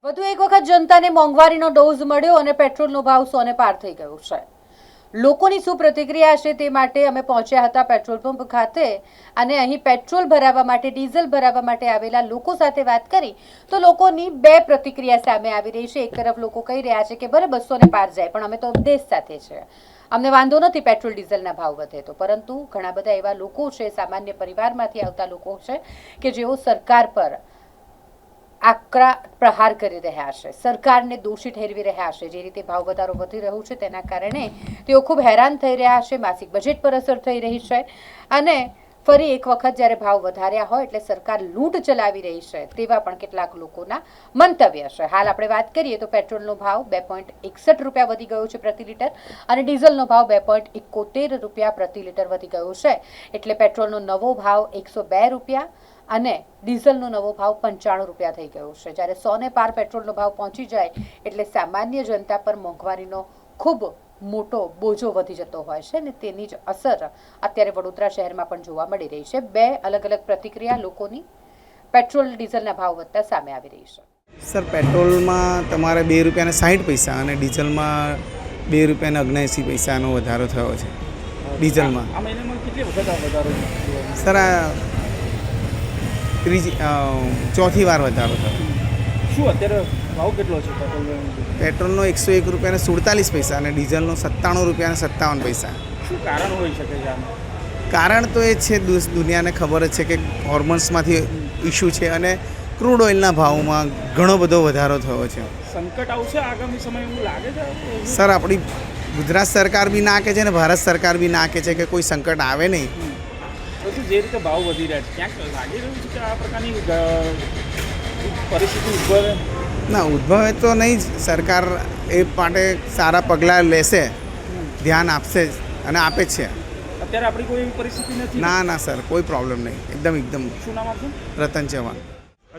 વધુ એક વખત જનતાને મોંઘવારીનો ડોઝ મળ્યો અને પેટ્રોલનો ભાવ 100 ને પાર થઈ ગયો છે। લોકોની શું પ્રતિક્રિયા છે તે માટે અમે પહોંચ્યા હતા પેટ્રોલ પંપ ખાતે અને અહીં પેટ્રોલ ભરાવવા માટે ડીઝલ ભરાવવા માટે આવેલા લોકો સાથે વાત કરી તો લોકોની બે પ્રતિક્રિયા સામે આવી રહી છે। એક તરફ લોકો કહી રહ્યા છે કે ભલે 200 ને પાર જાય પણ અમે તો દેશ સાથે છે, અમને વાંધો નથી પેટ્રોલ ડીઝલના ભાવ વધે તો, પરંતુ ઘણા બધા એવા લોકો છે, સામાન્ય પરિવારમાંથી આવતા લોકો છે કે જેઓ સરકાર પર આકરા પ્રહાર કરી રહ્યા છે, સરકારને દોષી ઠેરવી રહ્યા છે। જે રીતે ભાવ વધારો વધી રહ્યો છે તેના કારણે તેઓ ખૂબ હેરાન થઈ રહ્યા છે, માસિક બજેટ પર અસર થઈ રહી છે અને ફરી એક વખત જ્યારે ભાવ વધાર્યા હોય એટલે સરકાર લૂંટ ચલાવી રહી છે તેવા પણ કેટલાક લોકોના મંતવ્ય છે। હાલ આપણે વાત કરીએ તો પેટ્રોલનો ભાવ 2.61 રૂપિયા વધી ગયો છે પ્રતિ લીટર અને ડીઝલનો ભાવ 2.71 રૂપિયા પ્રતિ લીટર વધી ગયો છે। એટલે પેટ્રોલનો નવો ભાવ 102 રૂપિયા અને ડીઝલનો નવો ભાવ 95 રૂપિયા થઈ ગયો છે। જ્યારે 100 ને પાર પેટ્રોલનો ભાવ પહોંચી જાય એટલે સામાન્ય જનતા પર મોંઘવારીનો ખૂબ મોટો બોજો વધી જતો હોય છે અને તેની જ અસર અત્યારે વડોદરા શહેરમાં પણ જોવા મળી રહી છે। બે અલગ અલગ પ્રતિક્રિયા લોકોની પેટ્રોલ ડીઝલના ભાવ વધતા સામે આવી રહી છે। સર, પેટ્રોલમાં તમારે 2 રૂપિયાને 60 પૈસા અને ડીઝલમાં 2 રૂપિયાને 79 પૈસાનો વધારો થયો છે। ડીઝલમાં આ મહિનામાં કેટલી વખત આ વધારો સર ચોથી વાર વધારો થયો। શું અત્યારે ભાવ કેટલો છે પેટ્રોલનો? પેટ્રોલનો 101 રૂપિયાને 47 પૈસા અને ડીઝલનો 97 રૂપિયાને 57 પૈસા। શું કારણ હોઈ શકે છે આનું? કારણ તો એ છે, દુનિયાને ખબર જ છે કે હોર્મોન્સમાંથી ઇસ્યુ છે અને ક્રૂડ ઓઇલના ભાવમાં ઘણો બધો વધારો થયો છે। સંકટ આવશે આગામી સમય એવું લાગે છે? સર, આપણી ગુજરાત સરકાર બી ના કહે છે અને ભારત સરકાર બી ના કહે છે કે કોઈ સંકટ આવે નહીં। પછી જે રીતે ભાવ વધી રહ્યા છે ક્યાંક લાગી રહ્યું છે કે આ પ્રકારની પરિસ્થિતિ ઉદ્ભવે? ના, ઉદ્ભવે તો નહીં જ। સરકાર એ માટે સારા પગલાં લેશે, ધ્યાન આપશે અને આપે જ છે। અત્યારે આપણી કોઈ એવી પરિસ્થિતિ નથી? ના સર, કોઈ પ્રોબ્લેમ નહીં, એકદમ। શું નામ આપનું? રતન ચૌહાણ।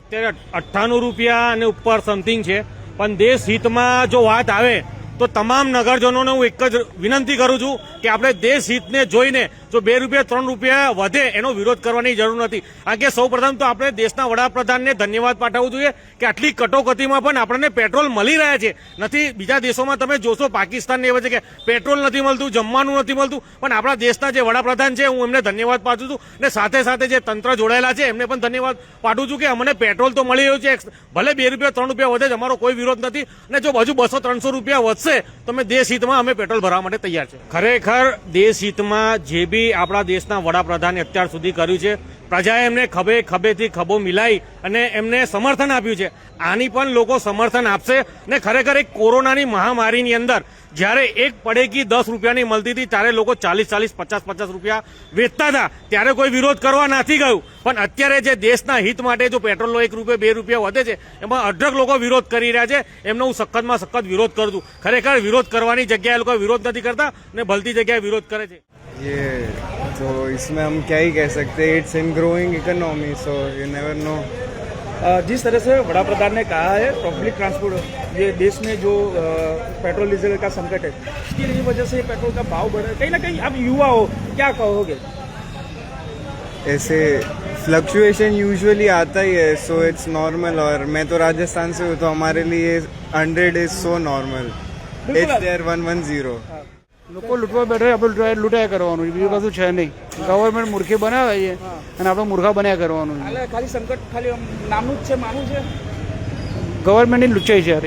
અત્યારે 98 રૂપિયા અને ઉપર સમથિંગ છે, પણ દેશ હિતમાં જો વાત આવે તો તમામ નગરજનોને હું એક જ વિનંતી કરું છું કે આપણે દેશ હિતને જોઈને જો 2 રૂપિયા 3 રૂપિયા વધે એનો વિરોધ કરવાની જરૂર નથી। કારણ કે સૌપ્રથમ તો આપણે દેશના વડાપ્રધાનને ધન્યવાદ પાઠવવું જોઈએ કે આટલી કટોકટીમાં પણ આપણને પેટ્રોલ મળી રહ્યા છે। નથી બીજા દેશોમાં તમે જોશો, પાકિસ્તાનને એ વચ્ચે કે પેટ્રોલ નથી મળતું, જમવાનું નથી મળતું, પણ આપણા દેશના જે વડાપ્રધાન છે હું એમને ધન્યવાદ પાઠવું છું અને સાથે સાથે જે તંત્ર જોડાયેલા છે એમને પણ ધન્યવાદ પાઠવું છું કે અમને પેટ્રોલ તો મળી રહ્યું છે। ભલે 2 રૂપિયા 3 રૂપિયા વધે જ અમારો કોઈ વિરોધ નથી અને જો હજુ 200-300 રૂપિયા વધશે તો અમે દેશ હિતમાં અમે પેટ્રોલ ભરવા માટે તૈયાર છે। ખરેખર દેશ હિતમાં જે બી આપણા દેશના વડાપ્રધાને અત્યાર સુધી કર્યું છે, પ્રજાએ એમને ખભેથી ખભો મિલાઈ અને એમને સમર્થન આપ્યું છે, આની પણ લોકો સમર્થન આપશે। ને ખરેખર એક કોરોનાની મહામારીની અંદર જ્યારે એક પડેકી 10 રૂપિયાની મળતી હતી ત્યારે લોકો 40-40, 50-50 રૂપિયા વેચતા હતા, ત્યારે કોઈ વિરોધ કરવા નથી ગયું। પણ અત્યારે જે દેશના હિત માટે જો પેટ્રોલનો 1 રૂપિયા 2 રૂપિયા વધે છે એમાં અઢળક લોકો વિરોધ કરી રહ્યા છે, એમનો હું સખતમાં સખત વિરોધ કરું છું। ખરેખર વિરોધ કરવાની જગ્યાએ લોકો વિરોધ નથી કરતા અને ભલતી જગ્યાએ વિરોધ કરે છે। ये तो इसमें हम क्या ही कह सकते हैं, it's in growing economy, so you never know. जिस तरह से वड़ा प्रधान ने कहा है पब्लिक ट्रांसपोर्ट ये देश में जो पेट्रोल डीजल का संकट है इसकी वजह से पेट्रोल का भाव बढ़ा, कहीं ना कहीं आप युवा हो क्या कहोगे? ऐसे फ्लक्चुएशन यूजुअली आता ही है, सो इट्स नॉर्मल। और मैं तो राजस्थान से हूँ तो हमारे लिए 100 is so normal, it's there 110। લોકો લૂંટવા બેઠા આપણે લૂંટાયા કરવાનું, બીજું કશું છે નહીં। ગવર્મેન્ટ મૂર્ખી બનાવે છે અને આપણે મૂર્ખા બન્યા કરવાનું। ખાલી સંકટ ખાલી નામનું જ છે, માનું છે ગવર્મેન્ટની લૂંચાઈ છે યાર।